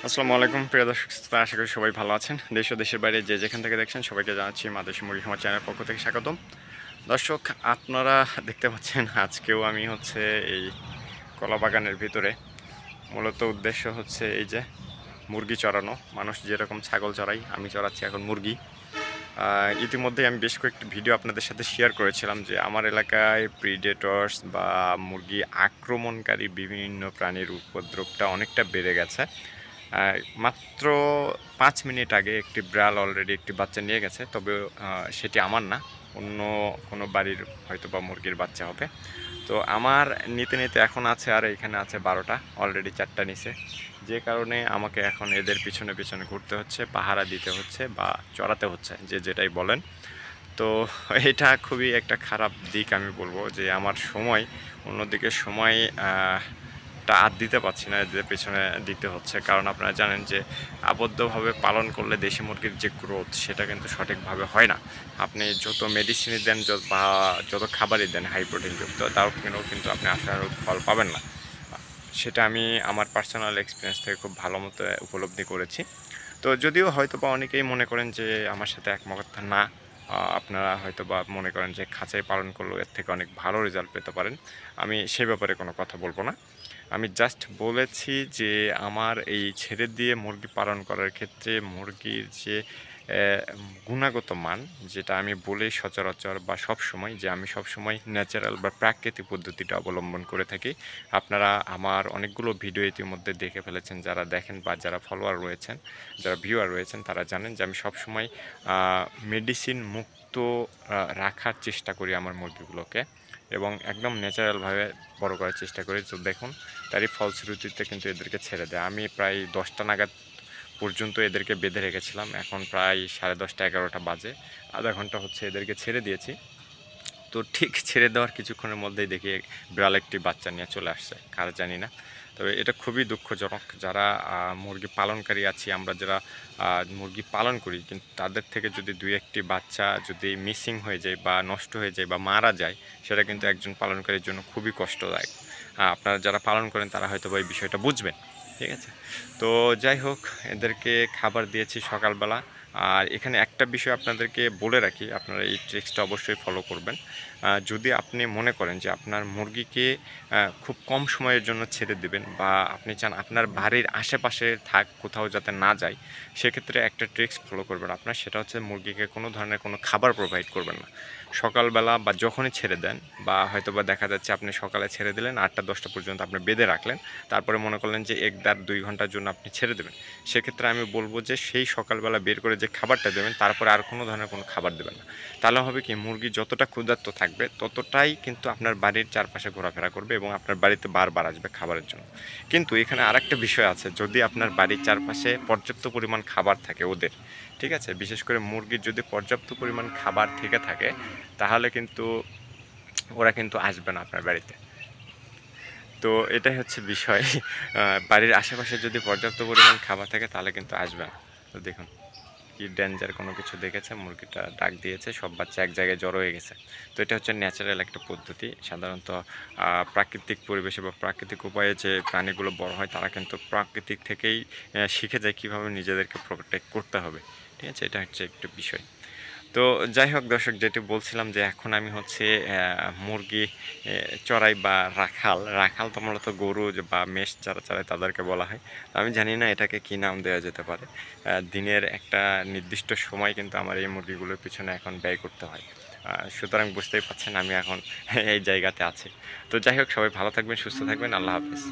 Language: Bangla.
আসসালামু আলাইকুম প্রিয় দর্শক শ্রোতা, আশা করি সবাই ভালো আছেন। দেশ ও দেশের বাইরে যে যেখান থেকে দেখছেন সবাইকে জানাচ্ছি মা দেশি মুরগি খামার চ্যানেলের পক্ষ থেকে স্বাগতম। দর্শক, আপনারা দেখতে পাচ্ছেন আজকেও আমি এই কলা বাগানের ভিতরে। মূলত উদ্দেশ্য হচ্ছে এই যে মুরগি চড়ানো। মানুষ যেরকম ছাগল চড়াই, আমি চড়াচ্ছি এখন মুরগি। ইতিমধ্যে আমি বেশ কয়েকটি ভিডিও আপনাদের সাথে শেয়ার করেছিলাম যে আমার এলাকায় প্রিডেটর্স বা মুরগি আক্রমণকারী বিভিন্ন প্রাণীর উপদ্রবটা অনেকটা বেড়ে গেছে। মাত্র ৫ মিনিট আগে একটি বিড়াল অলরেডি একটি বাচ্চা নিয়ে গেছে, তবে সেটি আমার না, অন্য কোনো বাড়ির হয়তো বা মুরগির বাচ্চা হবে। তো আমার নিতে নিতে এখন আছে, আর এখানে আছে ১২টা, অলরেডি ৪টা নিচে, যে কারণে আমাকে এখন এদের পিছনে পিছনে ঘুরতে হচ্ছে, পাহারা দিতে হচ্ছে বা চড়াতে হচ্ছে, যে যেটাই বলেন। তো এটা খুবই একটা খারাপ দিক, আমি বলবো যে আমার সময়, অন্যদিকে সময় টা আর দিতে পারছি না, এদের পেছনে দিতে হচ্ছে। কারণ আপনারা জানেন যে আবদ্ধভাবে পালন করলে দেশি মুরগির যে গ্রোথ, সেটা কিন্তু সঠিকভাবে হয় না। আপনি যত মেডিসিনই দেন বা যত খাবারই দেন হাই প্রোটিনযুক্ত, তাও কিন্তু আপনি আশানুরূপ ফল পাবেন না। সেটা আমি আমার পার্সোনাল এক্সপিরিয়েন্স থেকে খুব ভালো মতো উপলব্ধি করেছি। তো যদিও হয়তো বা অনেকেই মনে করেন যে আমার সাথে একমত না, আপনারা হয়তো বা মনে করেন যে খাঁচায় পালন করলেও এর থেকে অনেক ভালো রেজাল্ট পেতে পারেন। আমি সে ব্যাপারে কোনো কথা বলবো না। আমি জাস্ট বলেছি যে আমার এই ছেড়ে দিয়ে মুরগি পালন করার ক্ষেত্রে মুরগির যে গুণগত মান, যেটা আমি বলি সচরাচর বা সবসময়, যে আমি সবসময় ন্যাচারাল বা প্রাকৃতিক পদ্ধতিটা অবলম্বন করে থাকি। আপনারা আমার অনেকগুলো ভিডিও ইতিমধ্যে দেখে ফেলেছেন, যারা দেখেন বা যারা ফলোয়ার রয়েছেন, যারা ভিউয়ার রয়েছেন, তারা জানেন যে আমি সবসময় মেডিসিন মুক্ত রাখার চেষ্টা করি আমার মুরগিগুলোকে, এবং একদম ন্যাচারালভাবে বড় করার চেষ্টা করি। তো দেখুন, তারই ফলশ্রুতিতে কিন্তু এদেরকে ছেড়ে দেয়। আমি প্রায় 10টা নাগাদ পর্যন্ত এদেরকে বেঁধে রেখেছিলাম, এখন প্রায় 10:30 11টা বাজে, আধা ঘন্টা হচ্ছে এদেরকে ছেড়ে দিয়েছি। তো ঠিক ছেড়ে দেওয়ার কিছুক্ষণের মধ্যেই দেখি বিড়াল একটি বাচ্চা নিয়ে চলে আসছে, কার জানি না। তবে এটা খুবই দুঃখজনক। যারা মুরগি পালনকারী আছি, আমরা যারা মুরগি পালন করি, কিন্তু তাদের থেকে যদি 2-1টি বাচ্চা যদি মিসিং হয়ে যায় বা নষ্ট হয়ে যায় বা মারা যায়, সেটা কিন্তু একজন পালনকারীর জন্য খুবই কষ্টদায়ক। আপনারা যারা পালন করেন তারা হয়তো বা এই বিষয়টা বুঝবেন। ঠিক আছে? তো যাই হোক, এদেরকে খাবার দিয়েছি সকালবেলা। আর এখানে একটা বিষয় আপনাদেরকে বলে রাখি, আপনারা এই ট্রিক্সটা অবশ্যই ফলো করবেন। যদি আপনি মনে করেন যে আপনার মুরগিকে খুব কম সময়ের জন্য ছেড়ে দেবেন, বা আপনি চান আপনার বাড়ির আশেপাশে থাক, কোথাও যাতে না যায়, সেক্ষেত্রে একটা ট্রিক্স ফলো করবেন আপনার, সেটা হচ্ছে মুরগিকে কোনো ধরনের কোনো খাবার প্রোভাইড করবেন না সকালবেলা, বা যখনই ছেড়ে দেন, বা হয়তো বা দেখা যাচ্ছে আপনি সকালে ছেড়ে দিলেন 8টা 10টা পর্যন্ত আপনি বেঁধে রাখলেন, তারপরে মনে করলেন যে 1-2 ঘন্টার জন্য আপনি ছেড়ে দেবেন। সেক্ষেত্রে আমি বলবো যে সেই সকালবেলা বের করে যে খাবারটা দেবেন, তারপরে আর কোনো ধরনের কোনো খাবার দেবেন না। তাহলে হবে কি, মুরগি যতটা ক্ষুধার্ত থাকবে ততটাই কিন্তু আপনার বাড়ির চারপাশে ঘোরাফেরা করবে এবং আপনার বাড়িতে বারবার আসবে খাবারের জন্য। কিন্তু এখানে আরেকটা বিষয় আছে, যদি আপনার বাড়ির চারপাশে পর্যাপ্ত পরিমাণ খাবার থাকে ওদের, ঠিক আছে, বিশেষ করে মুরগির যদি পর্যাপ্ত পরিমাণ খাবার থেকে থাকে, তাহলে কিন্তু ওরা কিন্তু আসবে না আপনার বাড়িতে। তো এটাই হচ্ছে বিষয়। বাড়ির আশেপাশে যদি পর্যাপ্ত পরিমাণ খাবার থাকে তাহলে কিন্তু আসবে না। তো দেখুন কি ডেঞ্জার কোনো কিছু দেখেছে, মুরগিটা ডাক দিয়েছে, সব বাচ্চা এক জায়গায় জড়ো হয়ে গেছে। তো এটা হচ্ছে ন্যাচারাল একটা পদ্ধতি। সাধারণত প্রাকৃতিক পরিবেশে বা প্রাকৃতিক উপায়ে যে প্রাণীগুলো বড় হয়, তারা কিন্তু প্রাকৃতিক থেকেই শিখে যায় কীভাবে নিজেদেরকে প্রোটেক্ট করতে হবে। ঠিক আছে? এটা হচ্ছে একটা বিষয়। তো যাই হোক দর্শক, যেটি বলছিলাম যে এখন আমি মুরগি চড়াই বা রাখাল। রাখাল তো মূলত গরু বা মেষ যারা চড়ায় তাদেরকে বলা হয়। আমি জানি না এটাকে কী নাম দেওয়া যেতে পারে। দিনের একটা নির্দিষ্ট সময় কিন্তু আমার এই মুরগিগুলোর পিছনে এখন ব্যয় করতে হয়। সুতরাং বুঝতেই পারছেন আমি এখন এই জায়গাতে আছি। তো যাই হোক, সবাই ভালো থাকবেন, সুস্থ থাকবেন। আল্লাহ হাফেজ।